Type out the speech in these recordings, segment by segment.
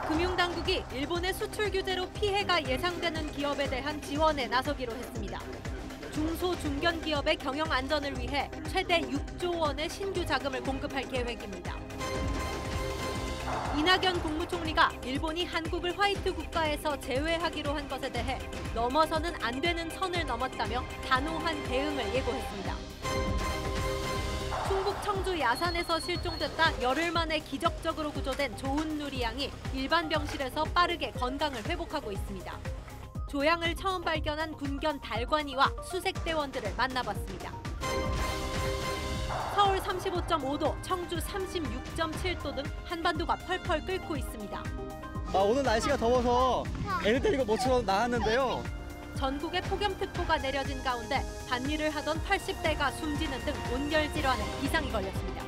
금융당국이 일본의 수출 규제로 피해가 예상되는 기업에 대한 지원에 나서기로 했습니다. 중소, 중견 기업의 경영 안전을 위해 최대 6조 원의 신규 자금을 공급할 계획입니다. 이낙연 국무총리가 일본이 한국을 화이트 국가에서 제외하기로 한 것에 대해 넘어서는 안 되는 선을 넘었다며 단호한 대응을 예고했습니다. 충북 청주 야산에서 실종됐다 열흘 만에 기적적으로 구조된 조은누리 양이 일반 병실에서 빠르게 건강을 회복하고 있습니다. 조양을 처음 발견한 군견 달관이와 수색대원들을 만나봤습니다. 서울 35.5도, 청주 36.7도 등 한반도가 펄펄 끓고 있습니다. 오늘 날씨가 더워서 애를 데리고 모처럼 나왔는데요. 전국에 폭염특보가 내려진 가운데 밭일을 하던 80대가 숨지는 등 온열 질환에 이상이 걸렸습니다.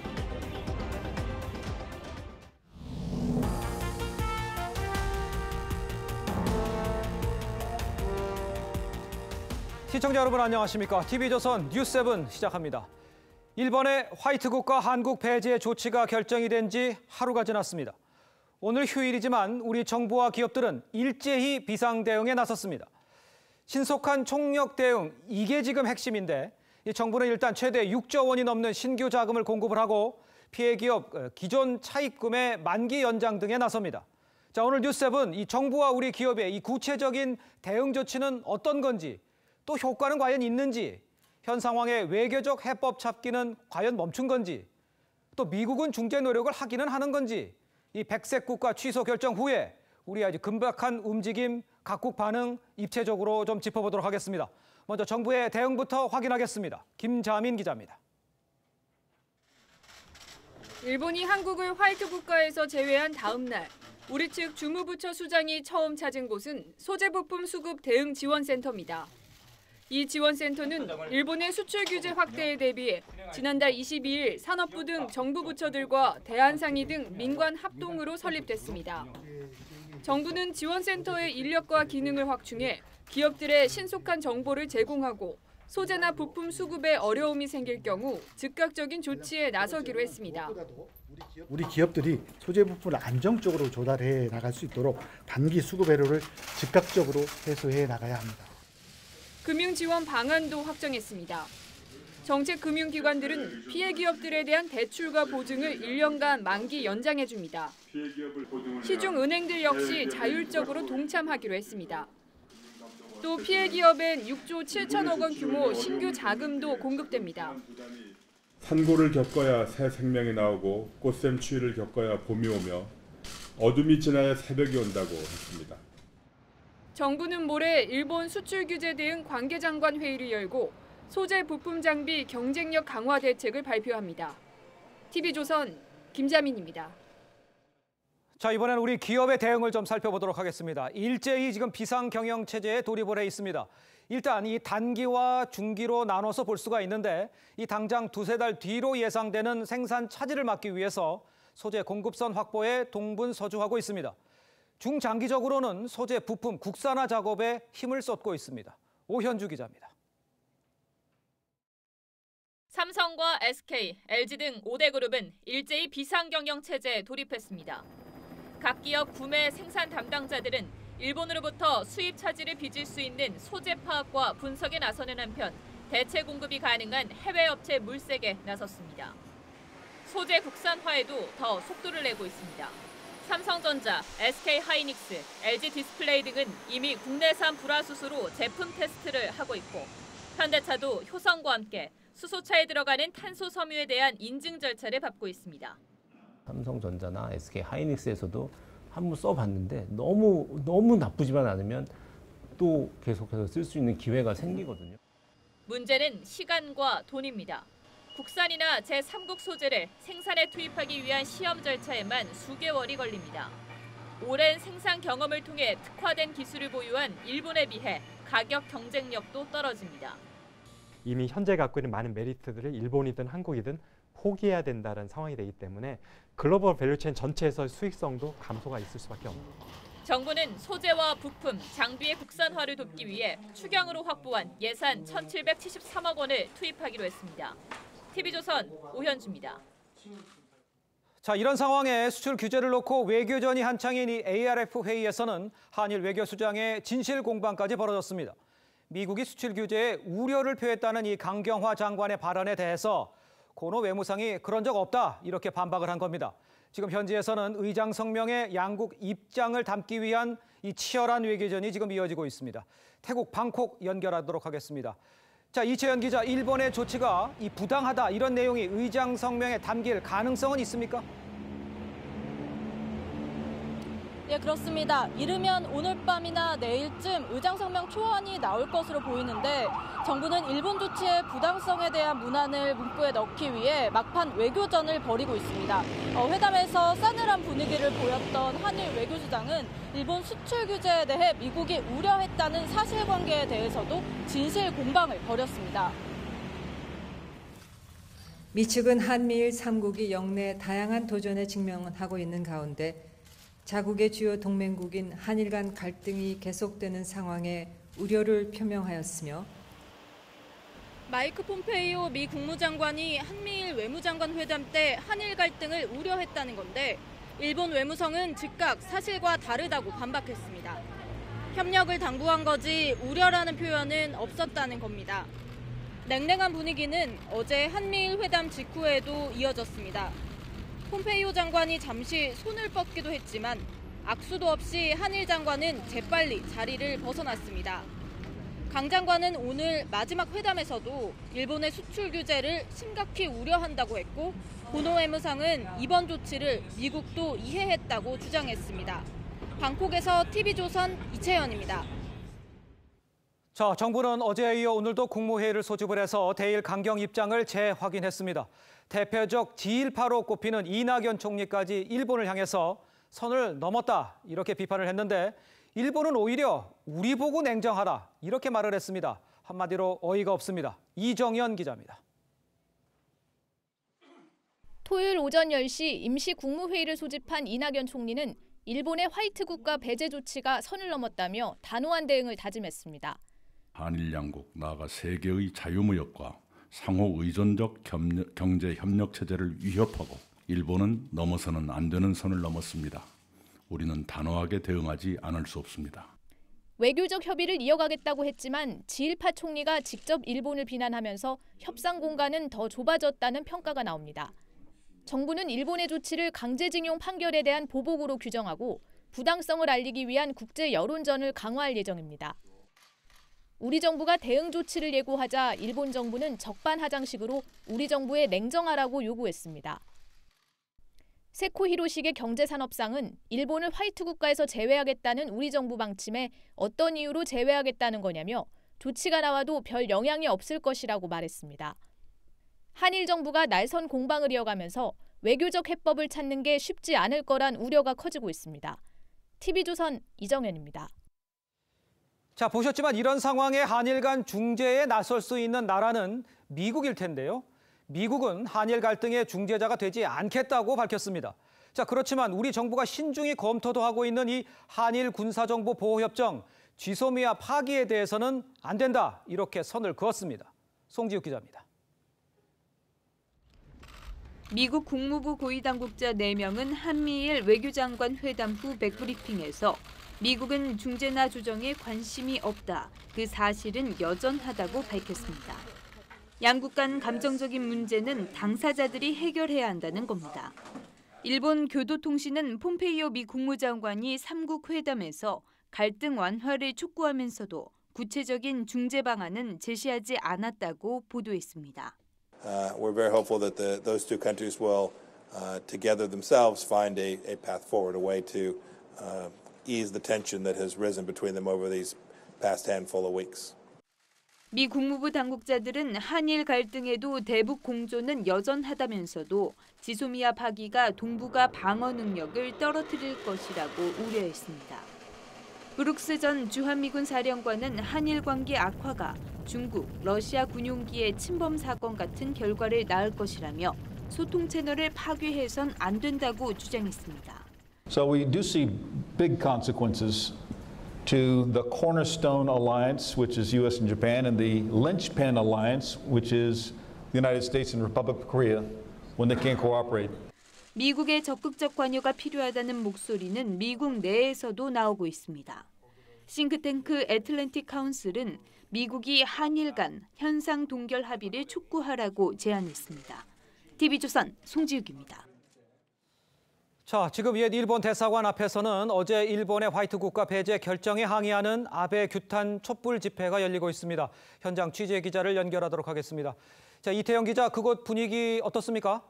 시청자 여러분 안녕하십니까? TV조선 뉴스7 시작합니다. 일본의 화이트국가 한국 배제 조치가 결정이 된 지 하루가 지났습니다. 오늘 휴일이지만 우리 정부와 기업들은 일제히 비상 대응에 나섰습니다. 신속한 총력 대응, 이게 지금 핵심인데 이 정부는 일단 최대 6조 원이 넘는 신규 자금을 공급을 하고 피해 기업 기존 차입금의 만기 연장 등에 나섭니다. 자, 오늘 뉴스7 이 정부와 우리 기업의 이 구체적인 대응 조치는 어떤 건지 또 효과는 과연 있는지 현 상황의 외교적 해법 찾기는 과연 멈춘 건지 또 미국은 중재 노력을 하기는 하는 건지 이 백색 국가 취소 결정 후에 우리 아주 급박한 움직임, 각국 반응 입체적으로 좀 짚어보도록 하겠습니다. 먼저 정부의 대응부터 확인하겠습니다. 김자민 기자입니다. 일본이 한국을 화이트 국가에서 제외한 다음 날 우리 측 주무부처 수장이 처음 찾은 곳은 소재 부품 수급 대응 지원센터입니다. 이 지원센터는 일본의 수출 규제 확대에 대비해 지난달 22일 산업부 등 정부 부처들과 대한상의 등 민관 합동으로 설립됐습니다. 정부는 지원센터의 인력과 기능을 확충해 기업들의 신속한 정보를 제공하고 소재나 부품 수급에 어려움이 생길 경우 즉각적인 조치에 나서기로 했습니다. 우리 기업들이 소재 부품을 안정적으로 조달해 나갈 수 있도록 단기 수급 애로를 즉각적으로 해소해 나가야 합니다. 금융지원 방안도 확정했습니다. 정책금융기관들은 피해 기업들에 대한 대출과 보증을 1년간 만기 연장해줍니다. 시중은행들 역시 자율적으로 동참하기로 했습니다. 또 피해 기업엔 6조 7천억 원 규모 신규 자금도 공급됩니다. 산고를 겪어야 새 생명이 나오고 꽃샘 추위를 겪어야 봄이 오며 어둠이 지나야 새벽이 온다고 했습니다. 정부는 모레 일본 수출 규제 대응 관계장관 회의를 열고 소재 부품 장비 경쟁력 강화 대책을 발표합니다. TV조선 김자민입니다. 자, 이번엔 우리 기업의 대응을 좀 살펴보도록 하겠습니다. 일제히 지금 비상 경영 체제에 돌입을 해 있습니다. 일단 이 단기와 중기로 나눠서 볼 수가 있는데 이 당장 두세 달 뒤로 예상되는 생산 차질을 막기 위해서 소재 공급선 확보에 동분서주하고 있습니다. 중장기적으로는 소재 부품 국산화 작업에 힘을 쏟고 있습니다. 오현주 기자입니다. 삼성과 SK, LG 등 5대 그룹은 일제히 비상경영 체제에 돌입했습니다. 각 기업 구매 생산 담당자들은 일본으로부터 수입 차질을 빚을 수 있는 소재 파악과 분석에 나서는 한편 대체 공급이 가능한 해외 업체 물색에 나섰습니다. 소재 국산화에도 더 속도를 내고 있습니다. 삼성전자, SK하이닉스, LG디스플레이 등은 이미 국내산 불화수소로 제품 테스트를 하고 있고 현대차도 효성과 함께 수소차에 들어가는 탄소 섬유에 대한 인증 절차를 밟고 있습니다. 삼성전자나 SK하이닉스에서도 한번 써봤는데 너무 나쁘지만 않으면 또 계속해서 쓸 수 있는 기회가 생기거든요. 문제는 시간과 돈입니다. 국산이나 제3국 소재를 생산에 투입하기 위한 시험 절차에만 수개월이 걸립니다. 오랜 생산 경험을 통해 특화된 기술을 보유한 일본에 비해 가격 경쟁력도 떨어집니다. 이미 현재 갖고 있는 많은 메리트들을 일본이든 한국이든 포기해야 된다는 상황이 되기 때문에 글로벌 밸류체인 전체에서 수익성도 감소가 있을 수밖에 없습니다. 정부는 소재와 부품, 장비의 국산화를 돕기 위해 추경으로 확보한 예산 1,773억 원을 투입하기로 했습니다. TV조선 오현주입니다. 자, 이런 상황에 수출 규제를 놓고 외교전이 한창인 이 ARF 회의에서는 한일 외교 수장의 진실 공방까지 벌어졌습니다. 미국이 수출 규제에 우려를 표했다는 이 강경화 장관의 발언에 대해서 고노 외무상이 그런 적 없다 이렇게 반박을 한 겁니다. 지금 현지에서는 의장 성명에 양국 입장을 담기 위한 이 치열한 외교전이 지금 이어지고 있습니다. 태국 방콕 연결하도록 하겠습니다. 자, 이채연 기자, 일본의 조치가 이 부당하다 이런 내용이 의장 성명에 담길 가능성은 있습니까? 예, 그렇습니다. 이르면 오늘 밤이나 내일쯤 의장 성명 초안이 나올 것으로 보이는데 정부는 일본 조치의 부당성에 대한 문안을 문구에 넣기 위해 막판 외교전을 벌이고 있습니다. 회담에서 싸늘한 분위기를 보였던 한일 외교수장은 일본 수출 규제에 대해 미국이 우려했다는 사실관계에 대해서도 진실 공방을 벌였습니다. 미 측은 한미일 3국이 영내 다양한 도전에 직면하고 있는 가운데 자국의 주요 동맹국인 한일 간 갈등이 계속되는 상황에 우려를 표명하였으며 마이크 폼페이오 미 국무장관이 한미일 외무장관 회담 때 한일 갈등을 우려했다는 건데 일본 외무성은 즉각 사실과 다르다고 반박했습니다. 협력을 당부한 거지 우려라는 표현은 없었다는 겁니다. 냉랭한 분위기는 어제 한미일 회담 직후에도 이어졌습니다. 폼페이오 장관이 잠시 손을 뻗기도 했지만 악수도 없이 한일 장관은 재빨리 자리를 벗어났습니다. 강 장관은 오늘 마지막 회담에서도 일본의 수출 규제를 심각히 우려한다고 했고 고노 외무상은 이번 조치를 미국도 이해했다고 주장했습니다. 방콕에서 TV조선 이채연입니다. 자, 정부는 어제에 이어 오늘도 국무회의를 소집을 해서 대일 강경 입장을 재확인했습니다. 대표적 지1파로 꼽히는 이낙연 총리까지 일본을 향해서 선을 넘었다 이렇게 비판을 했는데 일본은 오히려 우리 보고 냉정하라 이렇게 말을 했습니다. 한마디로 어이가 없습니다. 이정현 기자입니다. 토요일 오전 10시 임시 국무회의를 소집한 이낙연 총리는 일본의 화이트 국가 배제 조치가 선을 넘었다며 단호한 대응을 다짐했습니다. 한일 양국 나아가 세계의 자유무역과 상호 의존적 경제 협력 체제를 위협하고 일본은 넘어서는 안 되는 선을 넘었습니다. 우리는 단호하게 대응하지 않을 수 없습니다. 외교적 협의를 이어가겠다고 했지만 지1파 총리가 직접 일본을 비난하면서 협상 공간은 더 좁아졌다는 평가가 나옵니다. 정부는 일본의 조치를 강제징용 판결에 대한 보복으로 규정하고 부당성을 알리기 위한 국제 여론전을 강화할 예정입니다. 우리 정부가 대응 조치를 예고하자 일본 정부는 적반하장식으로 우리 정부에 냉정하라고 요구했습니다. 세코 히로시게 경제산업상은 일본을 화이트 국가에서 제외하겠다는 우리 정부 방침에 어떤 이유로 제외하겠다는 거냐며 조치가 나와도 별 영향이 없을 것이라고 말했습니다. 한일 정부가 날선 공방을 이어가면서 외교적 해법을 찾는 게 쉽지 않을 거란 우려가 커지고 있습니다. TV조선 이정현입니다. 자, 보셨지만 이런 상황에 한일 간 중재에 나설 수 있는 나라는 미국일 텐데요. 미국은 한일 갈등의 중재자가 되지 않겠다고 밝혔습니다. 자, 그렇지만 우리 정부가 신중히 검토도 하고 있는 이 한일 군사정보 보호협정 쥐소미아 파기에 대해서는 안 된다 이렇게 선을 그었습니다. 송지욱 기자입니다. 미국 국무부 고위당국자 4명은 한미일 외교장관 회담 후 백브리핑에서 미국은 중재나 조정에 관심이 없다. 그 사실은 여전하다고 밝혔습니다. 양국 간 감정적인 문제는 당사자들이 해결해야 한다는 겁니다. 일본 교도통신은 폼페이오 미 국무장관이 3국 회담에서 갈등 완화를 촉구하면서도 구체적인 중재 방안은 제시하지 않았다고 보도했습니다. We're very hopeful that those two countries will together themselves find a path forward, a way to ease the tension that has risen between them over these past handful of weeks. 미 국무부 당국자들은 한일 갈등에도 대북 공조는 여전하다면서도 지소미아 파기가 동북아 방어 능력을 떨어뜨릴 것이라고 우려했습니다. 브룩스 전 주한미군 사령관은 한일 관계 악화가 중국, 러시아 군용기의 침범 사건 같은 결과를 낳을 것이라며 소통 채널을 파괴해선 안 된다고 주장했습니다. So we do see big consequences to the Cornerstone Alliance, which is U.S. and Japan, and the Linchpin Alliance, which is the United States and Republic of Korea, when they can't cooperate. 미국의 적극적 관여가 필요하다는 목소리는 미국 내에서도 나오고 있습니다. 싱크탱크 애틀랜틱 카운슬은 미국이 한일 간 현상 동결 합의를 촉구하라고 제안했습니다. TV조선 송지욱입니다. 자, 지금 옛 일본 대사관 앞에서는 어제 일본의 화이트 국가 배제 결정에 항의하는 아베 규탄 촛불 집회가 열리고 있습니다. 현장 취재 기자를 연결하도록 하겠습니다. 자, 이태영 기자, 그곳 분위기 어떻습니까?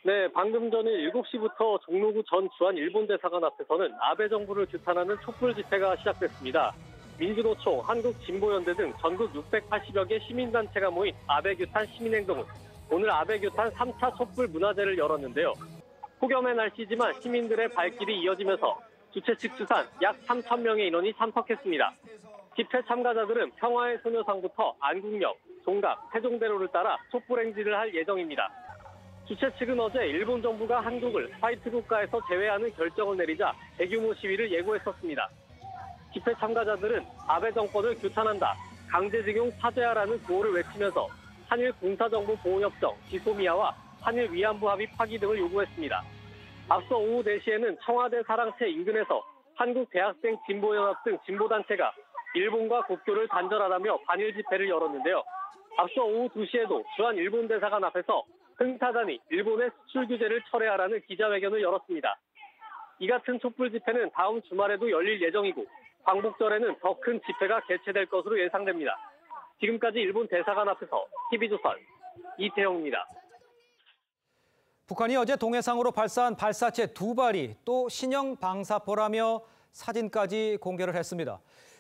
네, 방금 전에 7시부터 종로구 전 주한 일본 대사관 앞에서는 아베 정부를 규탄하는 촛불 집회가 시작됐습니다. 민주노총, 한국진보연대 등 전국 680여 개 시민단체가 모인 아베 규탄 시민행동은 오늘 아베 규탄 3차 촛불 문화제를 열었는데요. 폭염의 날씨지만 시민들의 발길이 이어지면서 주최 측 추산 약 3,000명의 인원이 참석했습니다. 집회 참가자들은 평화의 소녀상부터 안국역, 종각, 세종대로를 따라 촛불 행진을 할 예정입니다. 주최 측은 어제 일본 정부가 한국을 화이트 국가에서 제외하는 결정을 내리자 대규모 시위를 예고했었습니다. 집회 참가자들은 아베 정권을 규탄한다, 강제징용 사죄하라는 구호를 외치면서 한일 군사정보보호협정, 지소미아와 한일 위안부 합의 파기 등을 요구했습니다. 앞서 오후 4시에는 청와대 사랑채 인근에서 한국 대학생 진보연합 등 진보단체가 일본과 국교를 단절하라며 반일 집회를 열었는데요. 앞서 오후 2시에도 주한 일본 대사관 앞에서 흥타단이 일본의 수출 규제를 철회하라는 기자회견을 열었습니다. 이 같은 촛불 집회는 다음 주말에도 열릴 예정이고 광복절에는 더 큰 집회가 개최될 것으로 예상됩니다. 지금까지 일본 대사관 앞에서 TV조선 이태영입니다. 북한이 어제 동해상으로 발사한 발사체 2발이 또 신형 방사포라며 사진까지 공개를 했습니다.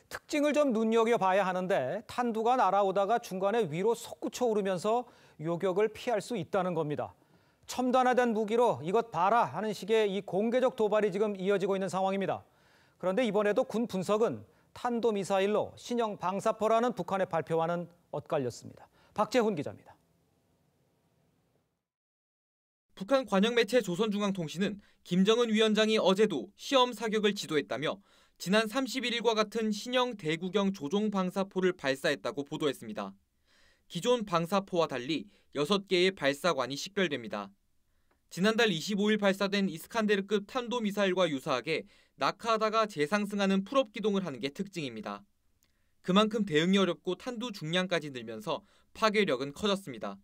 특징을 좀 눈여겨봐야 하는데 탄두가 날아오다가 중간에 위로 솟구쳐 오르면서 요격을 피할 수 있다는 겁니다. 첨단화된 무기로 이것 봐라 하는 식의 이 공개적 도발이 지금 이어지고 있는 상황입니다. 그런데 이번에도 군 분석은 탄도미사일로 신형 방사포라는 북한의 발표와는 엇갈렸습니다. 박재훈 기자입니다. 북한 관영 매체 조선중앙통신은 김정은 위원장이 어제도 시험 사격을 지도했다며 지난 31일과 같은 신형 대구경 조종 방사포를 발사했다고 보도했습니다. 기존 방사포와 달리 6개의 발사관이 식별됩니다. 지난달 25일 발사된 이스칸데르급 탄도미사일과 유사하게 낙하하다가 재상승하는 풀업 기동을 하는 게 특징입니다. 그만큼 대응이 어렵고 탄두 중량까지 늘면서 파괴력은 커졌습니다.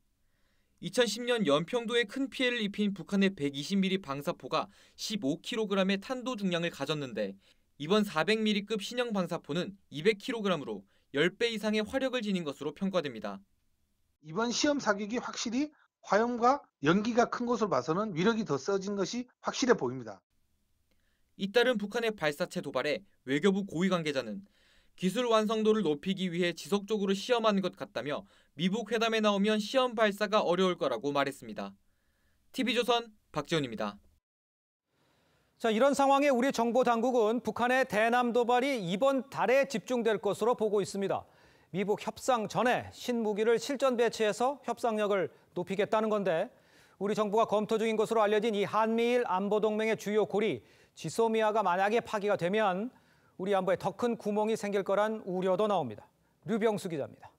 2010년 연평도에 큰 피해를 입힌 북한의 120mm 방사포가 15kg의 탄도 중량을 가졌는데 이번 400mm급 신형 방사포는 200kg으로 10배 이상의 화력을 지닌 것으로 평가됩니다. 이번 시험 사격이 확실히 화염과 연기가 큰 것으로 봐서는 위력이 더 세진 것이 확실해 보입니다. 잇따른 북한의 발사체 도발에 외교부 고위 관계자는 기술 완성도를 높이기 위해 지속적으로 시험하는 것 같다며 미북 회담에 나오면 시험 발사가 어려울 거라고 말했습니다. TV조선 박지훈입니다. 자, 이런 상황에 우리 정보 당국은 북한의 대남 도발이 이번 달에 집중될 것으로 보고 있습니다. 미북 협상 전에 신무기를 실전 배치해서 협상력을 높이겠다는 건데 우리 정부가 검토 중인 것으로 알려진 이 한미일 안보동맹의 주요 고리 지소미아가 만약에 파기가 되면 우리 안보에 더 큰 구멍이 생길 거란 우려도 나옵니다. 류병수 기자입니다.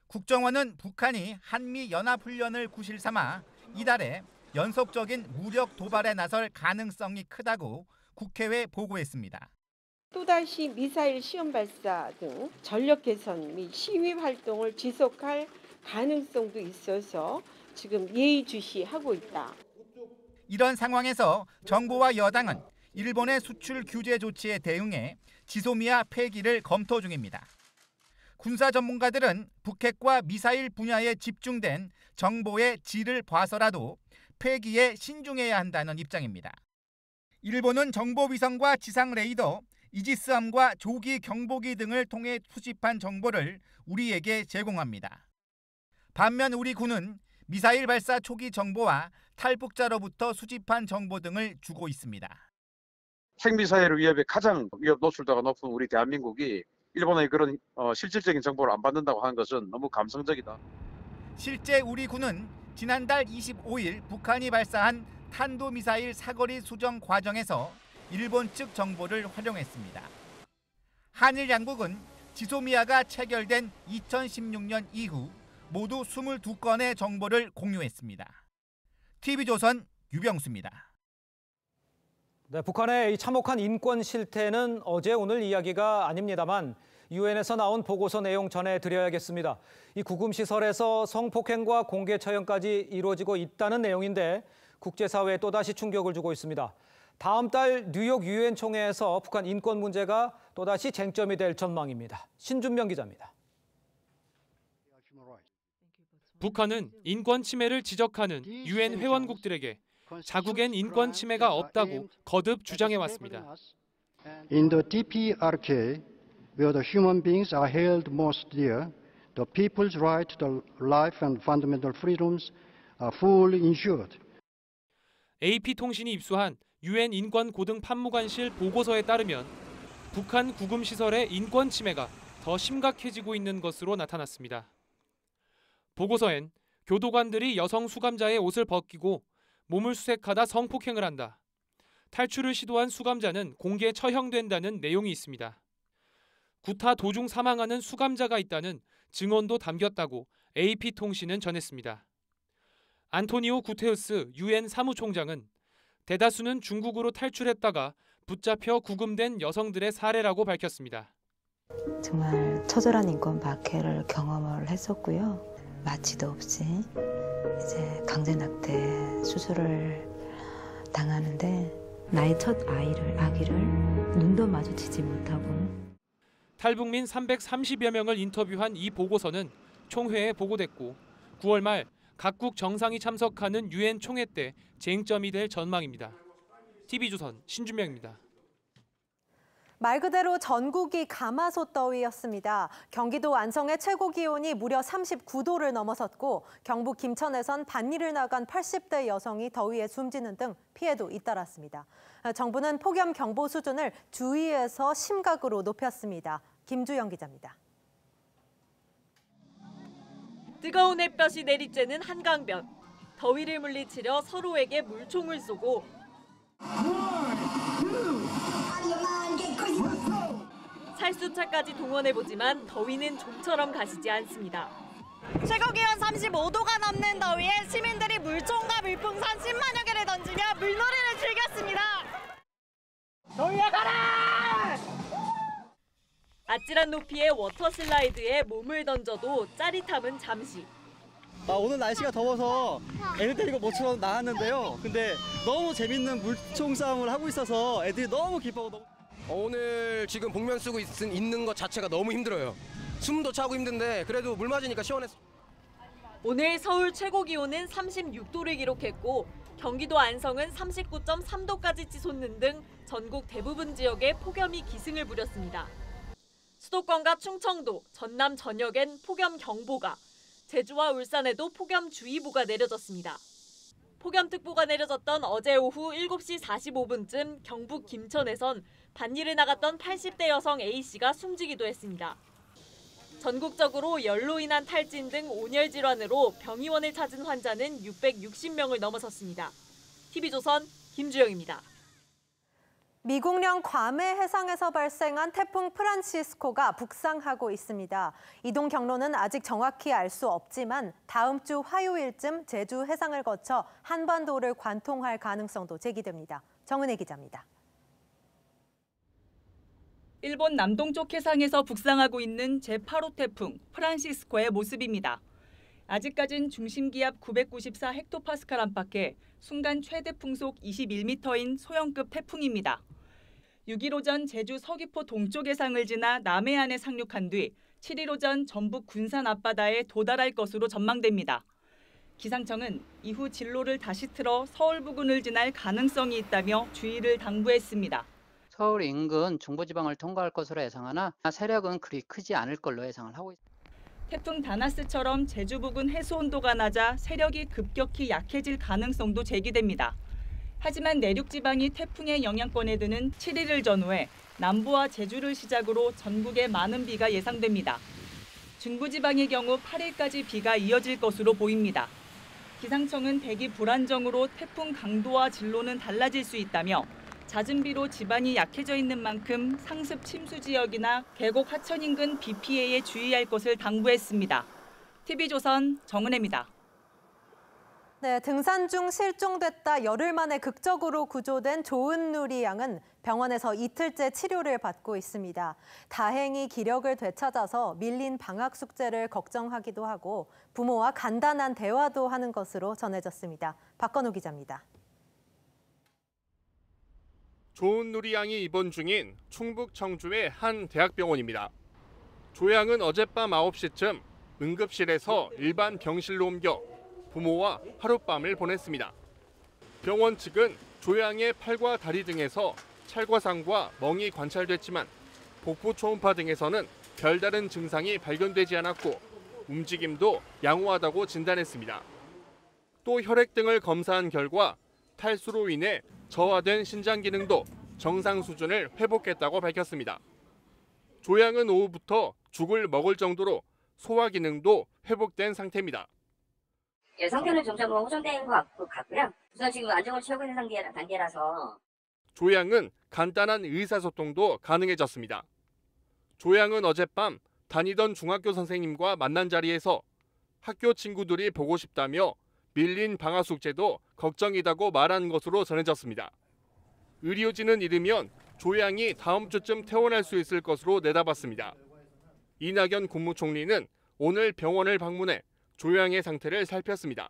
국정원은 북한이 한미연합훈련을 구실 삼아 이달에 연속적인 무력 도발에 나설 가능성이 크다고 국회에 보고했습니다. 또다시 미사일 시험 발사 등 전력 개선 및 시위 활동을 지속할 가능성도 있어서 지금 예의주시하고 있다. 이런 상황에서 정부와 여당은 일본의 수출 규제 조치에 대응해 지소미아 폐기를 검토 중입니다. 군사 전문가들은 북핵과 미사일 분야에 집중된 정보의 질을 봐서라도 폐기에 신중해야 한다는 입장입니다. 일본은 정보위성과 지상 레이더, 이지스함과 조기 경보기 등을 통해 수집한 정보를 우리에게 제공합니다. 반면 우리 군은 미사일 발사 초기 정보와 탈북자로부터 수집한 정보 등을 주고 있습니다. 핵미사일 위협에 가장 위협 노출도가 높은 우리 대한민국이 일본의 그런 실질적인 정보를 안 받는다고 하는 것은 너무 감성적이다. 실제 우리 군은 지난달 25일 북한이 발사한 탄도미사일 사거리 수정 과정에서 일본 측 정보를 활용했습니다. 한일 양국은 지소미아가 체결된 2016년 이후 모두 22건의 정보를 공유했습니다. TV조선 유병수입니다. 네, 북한의 이 참혹한 인권 실태는 어제 오늘 이야기가 아닙니다만 유엔에서 나온 보고서 내용 전해드려야겠습니다. 이 구금시설에서 성폭행과 공개 처형까지 이루어지고 있다는 내용인데 국제사회에 또다시 충격을 주고 있습니다. 다음 달 뉴욕 유엔 총회에서 북한 인권 문제가 또다시 쟁점이 될 전망입니다. 신준명 기자입니다. 북한은 인권 침해를 지적하는 유엔 회원국들에게 자국엔 인권 침해가 없다고 거듭 주장해왔습니다. In the DPRK, where the human beings are held most dear, the people's right to life and fundamental freedoms are fully ensured. AP통신이 입수한 유엔 인권 고등 판무관실 보고서에 따르면 북한 구금시설의 인권 침해가 더 심각해지고 있는 것으로 나타났습니다. 보고서엔 교도관들이 여성 수감자의 옷을 벗기고 몸을 수색하다 성폭행을 한다. 탈출을 시도한 수감자는 공개 처형된다는 내용이 있습니다. 구타 도중 사망하는 수감자가 있다는 증언도 담겼다고 AP통신은 전했습니다. 안토니오 구테우스 유엔 사무총장은 대다수는 중국으로 탈출했다가 붙잡혀 구금된 여성들의 사례라고 밝혔습니다. 정말 처절한 인권 박해를 경험을 했었고요. 마취도 없이 이제 강제 낙태 수술을 당하는데 나의 첫 아기를 눈도 마주치지 못하고. 탈북민 330여 명을 인터뷰한 이 보고서는 총회에 보고됐고 9월 말 각국 정상이 참석하는 유엔 총회 때 쟁점이 될 전망입니다. TV조선 신준명입니다. 말 그대로 전국이 가마솥 더위였습니다. 경기도 안성의 최고 기온이 무려 39도를 넘어섰고 경북 김천에선 밭일을 나간 80대 여성이 더위에 숨지는 등 피해도 잇따랐습니다. 정부는 폭염 경보 수준을 주의에서 심각으로 높였습니다. 김주영 기자입니다. 뜨거운 햇볕이 내리쬐는 한강변. 더위를 물리치려 서로에게 물총을 쏘고 살수차까지 동원해보지만 더위는 좀처럼 가시지 않습니다. 최고기온 35도가 넘는 더위에 시민들이 물총과 물풍선 10만여 개를 던지며 물놀이를 즐겼습니다. 더위야 가라! 아찔한 높이의 워터슬라이드에 몸을 던져도 짜릿함은 잠시. 오늘 날씨가 더워서 애들 데리고 모처럼 나왔는데요. 근데 너무 재밌는 물총 싸움을 하고 있어서 애들이 너무 기뻐하고 오늘 지금 복면 쓰고 있는 것 자체가 너무 힘들어요. 숨도 차고 힘든데 그래도 물 맞으니까 시원했어. 오늘 서울 최고 기온은 36도를 기록했고 경기도 안성은 39.3도까지 치솟는 등 전국 대부분 지역에 폭염이 기승을 부렸습니다. 수도권과 충청도, 전남 전역엔 폭염 경보가, 제주와 울산에도 폭염주의보가 내려졌습니다. 폭염특보가 내려졌던 어제 오후 7시 45분쯤 경북 김천에선 밭일을 나갔던 80대 여성 A씨가 숨지기도 했습니다. 전국적으로 열로 인한 탈진 등 온열 질환으로 병의원을 찾은 환자는 660명을 넘어섰습니다. TV조선 김주영입니다. 미국령 괌해 해상에서 발생한 태풍 프란시스코가 북상하고 있습니다. 이동 경로는 아직 정확히 알 수 없지만 다음 주 화요일쯤 제주 해상을 거쳐 한반도를 관통할 가능성도 제기됩니다. 정은혜 기자입니다. 일본 남동쪽 해상에서 북상하고 있는 제8호 태풍 프란시스코의 모습입니다. 아직까진 중심기압 994헥토파스칼 안팎에 순간 최대 풍속 21m인 소형급 태풍입니다. 6일 오전 제주 서귀포 동쪽 해상을 지나 남해안에 상륙한 뒤 7일 오전 전북 군산 앞바다에 도달할 것으로 전망됩니다. 기상청은 이후 진로를 다시 틀어 서울 부근을 지날 가능성이 있다며 주의를 당부했습니다. 서울 인근 중부지방을 통과할 것으로 예상하나 세력은 그리 크지 않을 걸로 예상을 하고 있습니다. 태풍 다나스처럼 제주 부근 해수 온도가 낮아 세력이 급격히 약해질 가능성도 제기됩니다. 하지만 내륙 지방이 태풍의 영향권에 드는 7일을 전후해 남부와 제주를 시작으로 전국에 많은 비가 예상됩니다. 중부지방의 경우 8일까지 비가 이어질 것으로 보입니다. 기상청은 대기 불안정으로 태풍 강도와 진로는 달라질 수 있다며 잦은 비로 지반이 약해져 있는 만큼 상습 침수 지역이나 계곡 하천 인근 비 피해에 주의할 것을 당부했습니다. TV조선 정은혜입니다. 네, 등산 중 실종됐다 열흘 만에 극적으로 구조된 조은누리 양은 병원에서 이틀째 치료를 받고 있습니다. 다행히 기력을 되찾아서 밀린 방학 숙제를 걱정하기도 하고 부모와 간단한 대화도 하는 것으로 전해졌습니다. 박건우 기자입니다. 조은누리 양이 입원 중인 충북 청주의 한 대학병원입니다. 조 양은 어젯밤 9시쯤 응급실에서 일반 병실로 옮겨 부모와 하룻밤을 보냈습니다. 병원 측은 조 양의 팔과 다리 등에서 찰과상과 멍이 관찰됐지만 복부 초음파 등에서는 별다른 증상이 발견되지 않았고 움직임도 양호하다고 진단했습니다. 또 혈액 등을 검사한 결과 탈수로 인해 저하된 신장 기능도 정상 수준을 회복했다고 밝혔습니다. 조 양은 오후부터 죽을 먹을 정도로 소화 기능도 회복된 상태입니다. 상태는 점점 호전된 것 같고요. 우선 지금 안정을 취하고 있는 단계라서. 조 양은 간단한 의사소통도 가능해졌습니다. 조 양은 어젯밤 다니던 중학교 선생님과 만난 자리에서 학교 친구들이 보고 싶다며 밀린 방학 숙제도 걱정이다고 말한 것으로 전해졌습니다. 의료진은 이르면 조 양이 다음 주쯤 퇴원할 수 있을 것으로 내다봤습니다. 이낙연 국무총리는 오늘 병원을 방문해 조 양의 상태를 살폈습니다.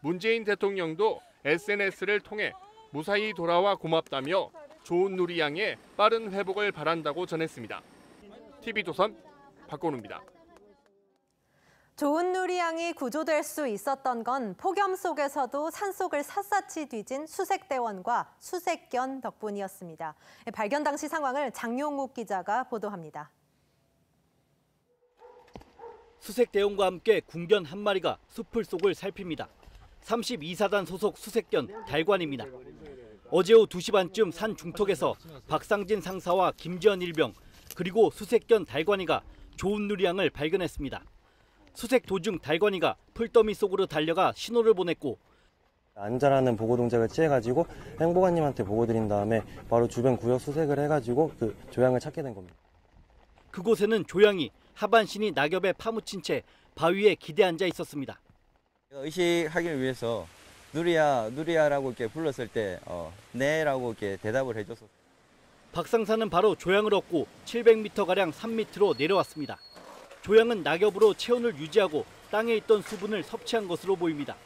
문재인 대통령도 SNS를 통해 무사히 돌아와 고맙다며 조은누리 양의 빠른 회복을 바란다고 전했습니다. TV조선 박건우입니다. 조은누리 양이 구조될 수 있었던 건 폭염 속에서도 산속을 샅샅이 뒤진 수색대원과 수색견 덕분이었습니다. 발견 당시 상황을 장용욱 기자가 보도합니다. 수색대원과 함께 궁견 한 마리가 숲을 속을 살핍니다. 32사단 소속 수색견 달관입니다. 어제 오후 2시 반쯤 산 중턱에서 박상진 상사와 김지현 일병 그리고 수색견 달관이가 조은누리 양을 발견했습니다. 수색 도중 달관이가 풀더미 속으로 달려가 신호를 보냈고 안전하는 보고 동작을 취해가지고 행보관님한테 보고 드린 다음에 바로 주변 구역 수색을 해가지고 그 조양을 찾게 된 겁니다. 그곳에는 조양이 하반신이 낙엽에 파묻힌 채 바위에 기대 앉아 있었습니다. 의식하기 위해서 누리야라고 이렇게 불렀을 때 네라고 이렇게 대답을 해줘서. 박 상사는 바로 조양을 얻고 700m가량 산 밑으로 내려왔습니다. 조양은 낙엽으로 체온을 유지하고 땅에 있던 수분을 섭취한 것으로 보입니다.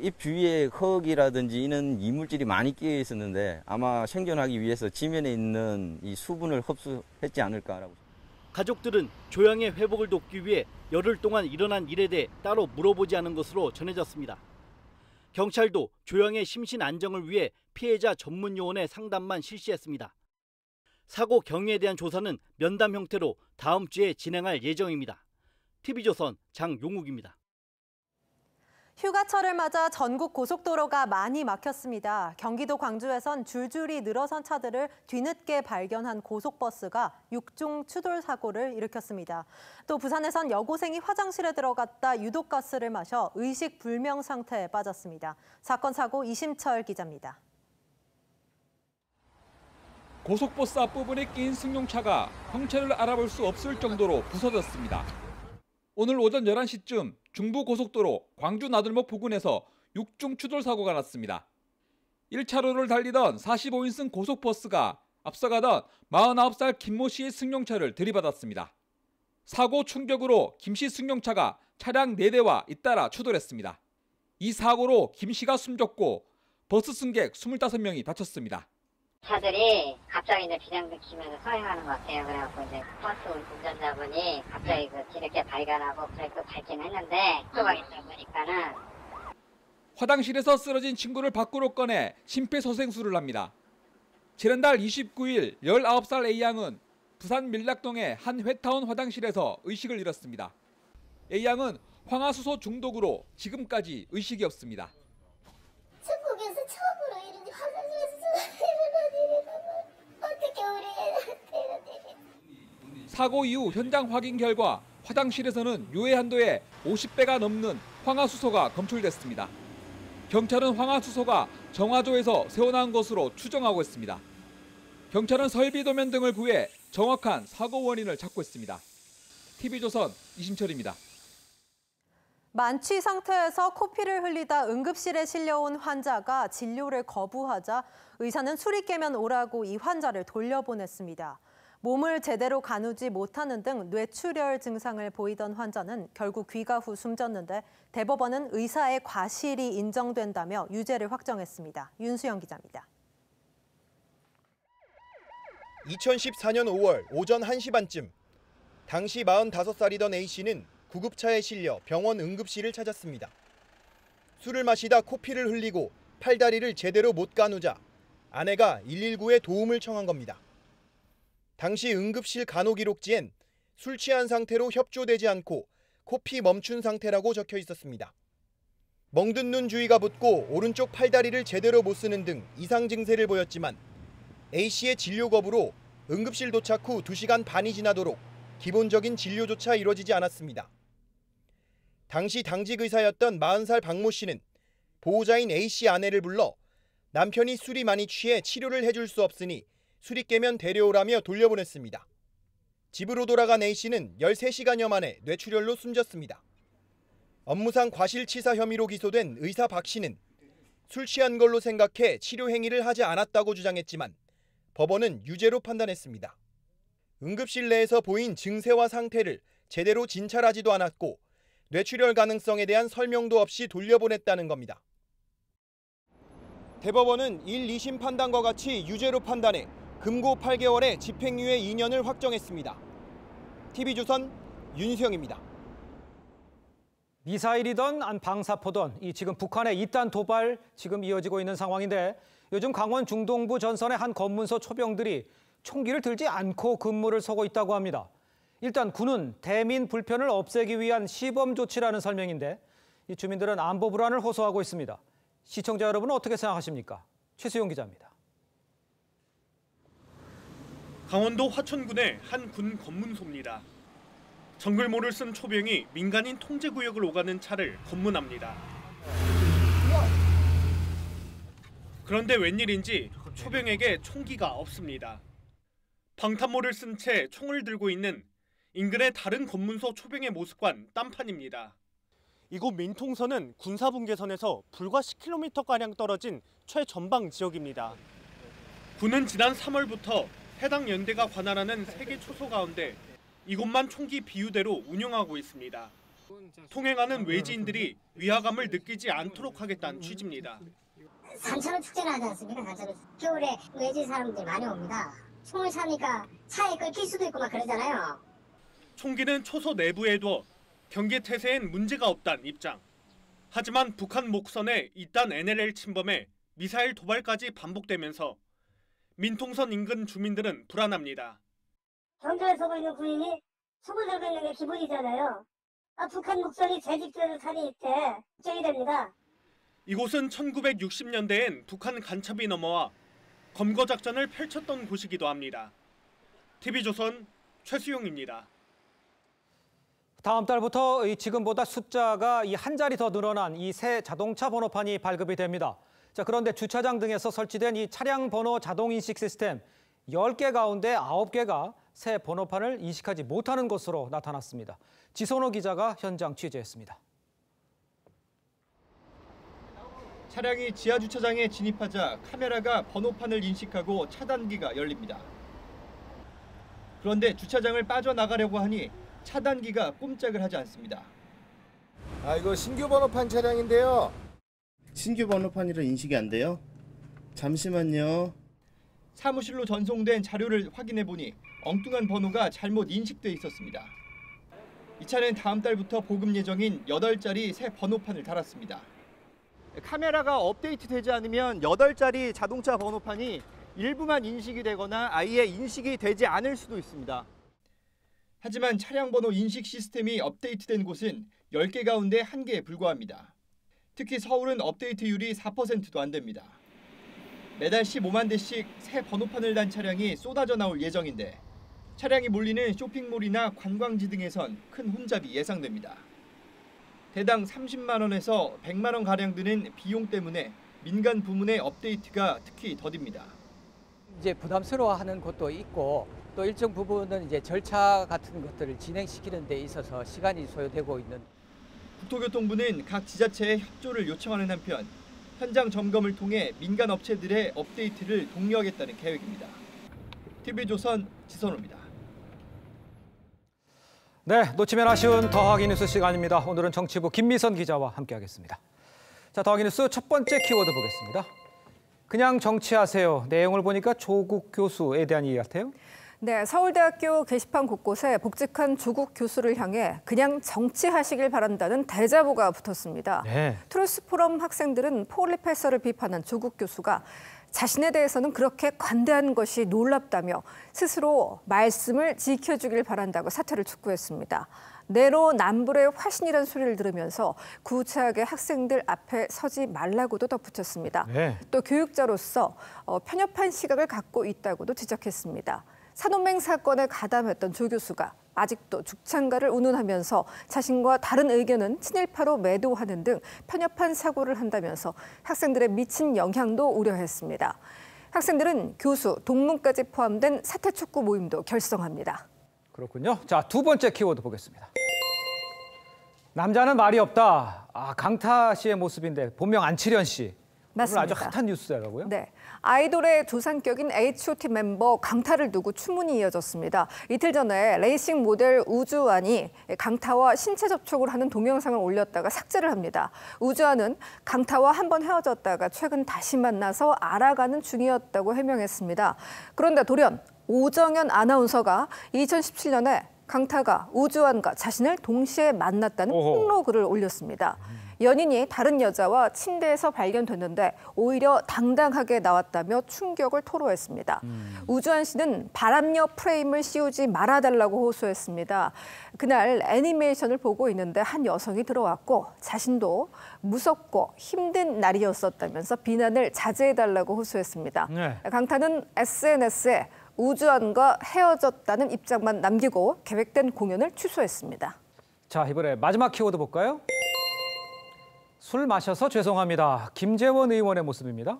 잎 주위에 흙이라든지 이런 이물질이 많이 끼어 있었는데 아마 생존하기 위해서 지면에 있는 이 수분을 흡수했지 않을까라고. 가족들은 조양의 회복을 돕기 위해 열흘 동안 일어난 일에 대해 따로 물어보지 않은 것으로 전해졌습니다. 경찰도 조양의 심신 안정을 위해 피해자 전문 요원의 상담만 실시했습니다. 사고 경위에 대한 조사는 면담 형태로 다음 주에 진행할 예정입니다. TV조선 장용욱입니다. 휴가철을 맞아 전국 고속도로가 많이 막혔습니다. 경기도 광주에선 줄줄이 늘어선 차들을 뒤늦게 발견한 고속버스가 6중 추돌 사고를 일으켰습니다. 또 부산에선 여고생이 화장실에 들어갔다 유독가스를 마셔 의식불명 상태에 빠졌습니다. 사건 사고 이심철 기자입니다. 고속버스 앞부분에 끼인 승용차가 형체를 알아볼 수 없을 정도로 부서졌습니다. 오늘 오전 11시쯤 중부고속도로 광주 나들목 부근에서 6중 추돌 사고가 났습니다. 1차로를 달리던 45인승 고속버스가 앞서가던 49살 김모 씨의 승용차를 들이받았습니다. 사고 충격으로 김 씨 승용차가 차량 4대와 잇따라 추돌했습니다. 이 사고로 김 씨가 숨졌고 버스 승객 25명이 다쳤습니다. 차들이 갑자기 이제 비상등키면서 서행하는 것 같아요. 그래갖고 이제 버스 운전자분이 갑자기 뒤늦게 발견하고 브레이크 밟긴 했는데 속도가 있다 보니까는. 화장실에서 쓰러진 친구를 밖으로 꺼내 심폐소생술을 합니다. 지난달 29일 19살 A양은 부산 밀락동의 한 회타운 화장실에서 의식을 잃었습니다. A양은 황화수소 중독으로 지금까지 의식이 없습니다. 천국에서 처음으로 이런 화장실에서 어떻게 우리 애한테 이런 일이. 사고 이후 현장 확인 결과 화장실에서는 유해 한도의 50배가 넘는 황화수소가 검출됐습니다. 경찰은 황화수소가 정화조에서 새어나온 것으로 추정하고 있습니다. 경찰은 설비도면 등을 구해 정확한 사고 원인을 찾고 있습니다. TV조선 이신철입니다. 만취 상태에서 코피를 흘리다 응급실에 실려온 환자가 진료를 거부하자 의사는 술이 깨면 오라고 이 환자를 돌려보냈습니다. 몸을 제대로 가누지 못하는 등 뇌출혈 증상을 보이던 환자는 결국 귀가 후 숨졌는데 대법원은 의사의 과실이 인정된다며 유죄를 확정했습니다. 윤수영 기자입니다. 2014년 5월 오전 1시 반쯤 당시 45살이던 A씨는 구급차에 실려 병원 응급실을 찾았습니다. 술을 마시다 코피를 흘리고 팔다리를 제대로 못 가누자 아내가 119에 도움을 청한 겁니다. 당시 응급실 간호 기록지엔 술 취한 상태로 협조되지 않고 코피 멈춘 상태라고 적혀 있었습니다. 멍든 눈 주위가 붓고 오른쪽 팔다리를 제대로 못 쓰는 등 이상 증세를 보였지만 A씨의 진료 거부로 응급실 도착 후 2시간 반이 지나도록 기본적인 진료조차 이루어지지 않았습니다. 당시 당직 의사였던 40살 박모 씨는 보호자인 A씨 아내를 불러 남편이 술이 많이 취해 치료를 해줄 수 없으니 술이 깨면 데려오라며 돌려보냈습니다. 집으로 돌아간 A씨는 13시간여 만에 뇌출혈로 숨졌습니다. 업무상 과실치사 혐의로 기소된 의사 박 씨는 술 취한 걸로 생각해 치료 행위를 하지 않았다고 주장했지만 법원은 유죄로 판단했습니다. 응급실 내에서 보인 증세와 상태를 제대로 진찰하지도 않았고 뇌출혈 가능성에 대한 설명도 없이 돌려보냈다는 겁니다. 대법원은 1, 2심 판단과 같이 유죄로 판단해 금고 8개월에 집행유예 2년을 확정했습니다. TV조선 윤수영입니다. 미사일이던 방사포든 지금 북한의 이딴 도발 지금 이어지고 있는 상황인데 요즘 강원 중동부 전선의 한 검문소 초병들이 총기를 들지 않고 근무를 서고 있다고 합니다. 일단 군은 대민 불편을 없애기 위한 시범 조치라는 설명인데 이 주민들은 안보 불안을 호소하고 있습니다. 시청자 여러분은 어떻게 생각하십니까? 최수용 기자입니다. 강원도 화천군의 한 군 검문소입니다. 정글모를 쓴 초병이 민간인 통제구역을 오가는 차를 검문합니다. 그런데 웬일인지 초병에게 총기가 없습니다. 방탄모를 쓴 채 총을 들고 있는 인근의 다른 검문소 초병의 모습과는 딴판입니다. 이곳 민통선은 군사분계선에서 불과 10km가량 떨어진 최전방 지역입니다. 군은 지난 3월부터 해당 연대가 관할하는 3개 초소 가운데 이곳만 총기 비유대로 운영하고 있습니다. 통행하는 외지인들이 위화감을 느끼지 않도록 하겠다는 취지입니다. 산천어 축제를 하지 않습니까? 산천어 겨울에 외지 사람들이 많이 옵니다. 총을 차니까 차에 끌릴 수도 있고 막 그러잖아요. 총기는 초소 내부에 둬 경계 태세엔 문제가 없다는 입장. 하지만 북한 목선에 이딴 NLL 침범에 미사일 도발까지 반복되면서 민통선 인근 주민들은 불안합니다. 경계를 서고 있는 군인이 총을 들고 있는 게 기본이잖아요. 북한 목선이 제 집결을 탄이 있대 걱정이 됩니다. 이곳은 1960년대엔 북한 간첩이 넘어와 검거 작전을 펼쳤던 곳이기도 합니다. TV조선 최수용입니다. 다음 달부터 지금보다 숫자가 한 자리 더 늘어난 이 새 자동차 번호판이 발급이 됩니다. 자, 그런데 주차장 등에서 설치된 이 차량 번호 자동 인식 시스템 10개 가운데 9개가 새 번호판을 인식하지 못하는 것으로 나타났습니다. 지선호 기자가 현장 취재했습니다. 차량이 지하 주차장에 진입하자 카메라가 번호판을 인식하고 차단기가 열립니다. 그런데 주차장을 빠져나가려고 하니 차단기가 꼼짝을 하지 않습니다. 이거 신규 번호판 차량인데요. 신규 번호판이라 인식이 안 돼요? 잠시만요. 사무실로 전송된 자료를 확인해 보니 엉뚱한 번호가 잘못 인식돼 있었습니다. 이 차는 다음 달부터 보급 예정인 8자리 새 번호판을 달았습니다. 카메라가 업데이트되지 않으면 8자리 자동차 번호판이 일부만 인식이 되거나 아예 인식이 되지 않을 수도 있습니다. 하지만 차량 번호 인식 시스템이 업데이트된 곳은 10개 가운데 1개에 불과합니다. 특히 서울은 업데이트율이 4%도 안 됩니다. 매달 15만 대씩 새 번호판을 단 차량이 쏟아져 나올 예정인데 차량이 몰리는 쇼핑몰이나 관광지 등에선 큰 혼잡이 예상됩니다. 대당 30만 원에서 100만 원 가량 드는 비용 때문에 민간 부문의 업데이트가 특히 더딥니다. 이제 부담스러워하는 곳도 있고 또 일정 부분은 이제 절차 같은 것들을 진행시키는 데 있어서 시간이 소요되고 있는. 국토교통부는 각 지자체에 협조를 요청하는 한편 현장 점검을 통해 민간 업체들의 업데이트를 독려하겠다는 계획입니다. TV조선 지선호입니다. 네, 놓치면 아쉬운 더하기 뉴스 시간입니다. 오늘은 정치부 김미선 기자와 함께하겠습니다. 자, 더하기 뉴스 첫 번째 키워드 보겠습니다. 그냥 정치하세요. 내용을 보니까 조국 교수에 대한 이야기 같아요. 네, 서울대학교 게시판 곳곳에 복직한 조국 교수를 향해 그냥 정치하시길 바란다는 대자보가 붙었습니다. 네. 트루스포럼 학생들은 폴리페서를 비판한 조국 교수가 자신에 대해서는 그렇게 관대한 것이 놀랍다며 스스로 말씀을 지켜주길 바란다고 사퇴를 촉구했습니다. 내로남불의 화신이라는 소리를 들으면서 구차하게 학생들 앞에 서지 말라고도 덧붙였습니다. 네. 또 교육자로서 편협한 시각을 갖고 있다고도 지적했습니다. 산호맹 사건에 가담했던 조 교수가 아직도 죽창가를 운운하면서 자신과 다른 의견은 친일파로 매도하는 등 편협한 사고를 한다면서 학생들의 미친 영향도 우려했습니다. 학생들은 교수, 동문까지 포함된 사퇴 촉구 모임도 결성합니다. 그렇군요. 자, 두 번째 키워드 보겠습니다. 남자는 말이 없다. 강타 씨의 모습인데 본명 안치련 씨. 맞습니다. 오늘 아주 핫한 뉴스라고요? 네. 아이돌의 조상격인 H.O.T 멤버 강타를 두고 추문이 이어졌습니다. 이틀 전에 레이싱 모델 우주환이 강타와 신체 접촉을 하는 동영상을 올렸다가 삭제를 합니다. 우주환은 강타와 한번 헤어졌다가 최근 다시 만나서 알아가는 중이었다고 해명했습니다. 그런데 돌연 오정연 아나운서가 2017년에 강타가 우주환과 자신을 동시에 만났다는 폭로 글을 올렸습니다. 연인이 다른 여자와 침대에서 발견됐는데 오히려 당당하게 나왔다며 충격을 토로했습니다. 우주환 씨는 바람녀 프레임을 씌우지 말아달라고 호소했습니다. 그날 애니메이션을 보고 있는데 한 여성이 들어왔고 자신도 무섭고 힘든 날이었었다면서 비난을 자제해달라고 호소했습니다. 네. 강타는 SNS에 우주환과 헤어졌다는 입장만 남기고 계획된 공연을 취소했습니다. 자, 이번에 마지막 키워드 볼까요? 술 마셔서 죄송합니다. 김재원 의원의 모습입니다.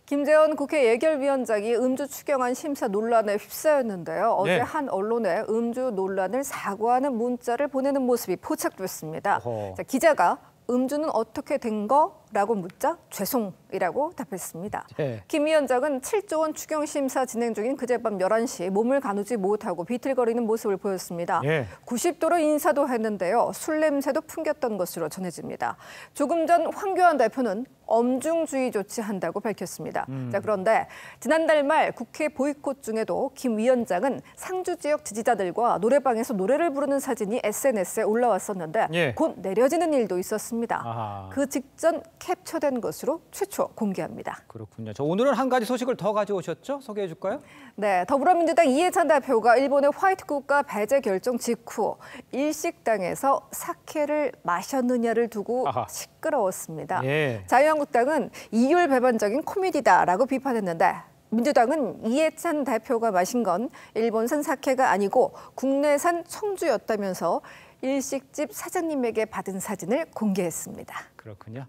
김재원 국회 예결위원장이 음주 추경안 심사 논란에 휩싸였는데요. 어제 네. 한 언론에 음주 논란을 사과하는 문자를 보내는 모습이 포착됐습니다. 자, 기자가 음주는 어떻게 된 거라고 묻자 죄송이라고 답했습니다. 네. 김 위원장은 7조 원 추경 심사 진행 중인 그제밤 11시 몸을 가누지 못하고 비틀거리는 모습을 보였습니다. 네. 90도로 인사도 했는데요. 술 냄새도 풍겼던 것으로 전해집니다. 조금 전 황교안 대표는 엄중주의 조치한다고 밝혔습니다. 자, 그런데 지난달 말 국회 보이콧 중에도 김 위원장은 상주 지역 지지자들과 노래방에서 노래를 부르는 사진이 SNS에 올라왔었는데 예. 곧 내려지는 일도 있었습니다. 아하. 그 직전 캡처된 것으로 최초 공개합니다. 그렇군요. 저 오늘은 한 가지 소식을 더 가져오셨죠? 소개해 줄까요? 네, 더불어민주당 이해찬 대표가 일본의 화이트 국가 배제 결정 직후 일식당에서 사케를 마셨느냐를 두고 아하. 시끄러웠습니다. 예. 자유한국당은 이율 배반적인 코미디다라고 비판했는데 민주당은 이해찬 대표가 마신 건 일본산 사케가 아니고 국내산 청주였다면서 일식집 사장님에게 받은 사진을 공개했습니다. 그렇군요.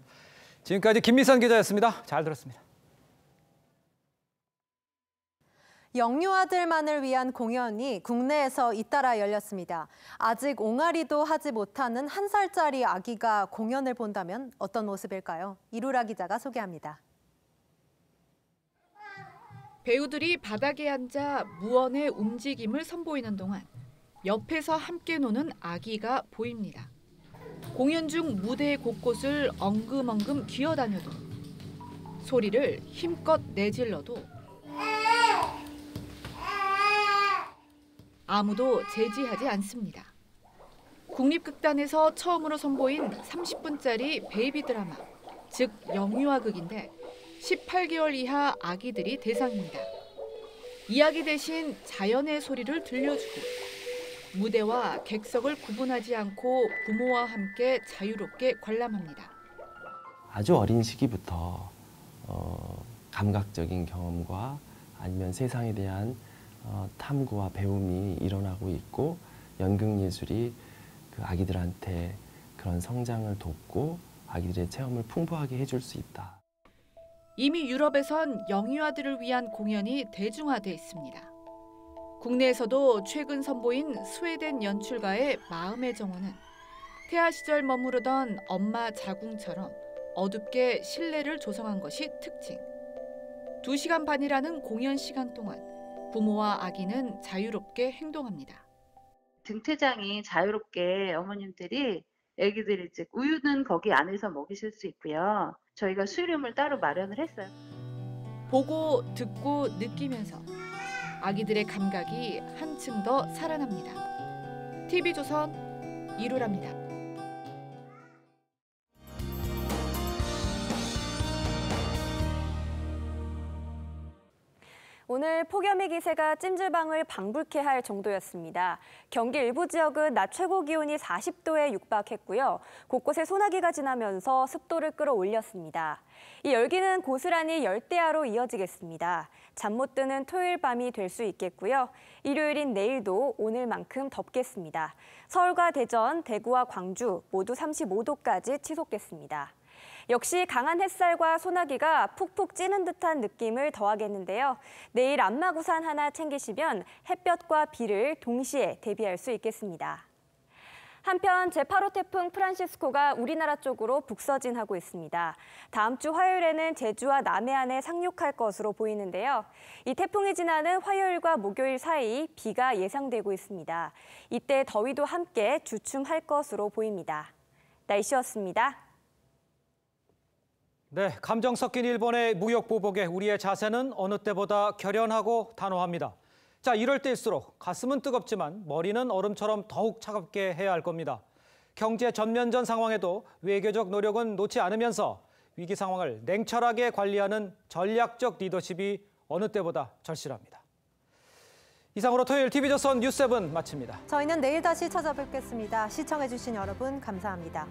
지금까지 김미선 기자였습니다. 잘 들었습니다. 영유아들만을 위한 공연이 국내에서 잇따라 열렸습니다. 아직 옹알이도 하지 못하는 1살짜리 아기가 공연을 본다면 어떤 모습일까요? 이루라 기자가 소개합니다. 배우들이 바닥에 앉아 무언의 움직임을 선보이는 동안 옆에서 함께 노는 아기가 보입니다. 공연 중 무대 곳곳을 엉금엉금 기어다녀도 소리를 힘껏 내질러도 아무도 제지하지 않습니다. 국립극단에서 처음으로 선보인 30분짜리 베이비 드라마, 즉 영유아극인데 18개월 이하 아기들이 대상입니다. 이야기 대신 자연의 소리를 들려주고 무대와 객석을 구분하지 않고 부모와 함께 자유롭게 관람합니다. 아주 어린 시기부터 감각적인 경험과 아니면 세상에 대한 탐구와 배움이 일어나고 있고 연극예술이 그 아기들한테 그런 성장을 돕고 아기들의 체험을 풍부하게 해줄 수 있다. 이미 유럽에선 영유아들을 위한 공연이 대중화돼 있습니다. 국내에서도 최근 선보인 스웨덴 연출가의 마음의 정원은 태아 시절 머무르던 엄마 자궁처럼 어둡게 실내를 조성한 것이 특징. 2시간 반이라는 공연 시간 동안 부모와 아기는 자유롭게 행동합니다. 등퇴장이 자유롭게 어머님들이 아기들이 이제 우유는 거기 안에서 먹이실 수 있고요. 저희가 수유름을 따로 마련을 했어요. 보고 듣고 느끼면서 아기들의 감각이 한층 더 살아납니다. TV조선 이루라입니다. 오늘 폭염의 기세가 찜질방을 방불케 할 정도였습니다. 경기 일부 지역은 낮 최고 기온이 40도에 육박했고요. 곳곳에 소나기가 지나면서 습도를 끌어올렸습니다. 이 열기는 고스란히 열대야로 이어지겠습니다. 잠 못 드는 토요일 밤이 될 수 있겠고요. 일요일인 내일도 오늘만큼 덥겠습니다. 서울과 대전, 대구와 광주 모두 35도까지 치솟겠습니다. 역시 강한 햇살과 소나기가 푹푹 찌는 듯한 느낌을 더하겠는데요. 내일 안마구산 하나 챙기시면 햇볕과 비를 동시에 대비할 수 있겠습니다. 한편 제8호 태풍 프란시스코가 우리나라 쪽으로 북서진하고 있습니다. 다음 주 화요일에는 제주와 남해안에 상륙할 것으로 보이는데요. 이 태풍이 지나는 화요일과 목요일 사이 비가 예상되고 있습니다. 이때 더위도 함께 주춤할 것으로 보입니다. 날씨였습니다. 네, 감정 섞인 일본의 무역 보복에 우리의 자세는 어느 때보다 결연하고 단호합니다. 자, 이럴 때일수록 가슴은 뜨겁지만 머리는 얼음처럼 더욱 차갑게 해야 할 겁니다. 경제 전면전 상황에도 외교적 노력은 놓지 않으면서 위기 상황을 냉철하게 관리하는 전략적 리더십이 어느 때보다 절실합니다. 이상으로 토요일 TV조선 뉴스 7 마칩니다. 저희는 내일 다시 찾아뵙겠습니다. 시청해주신 여러분 감사합니다.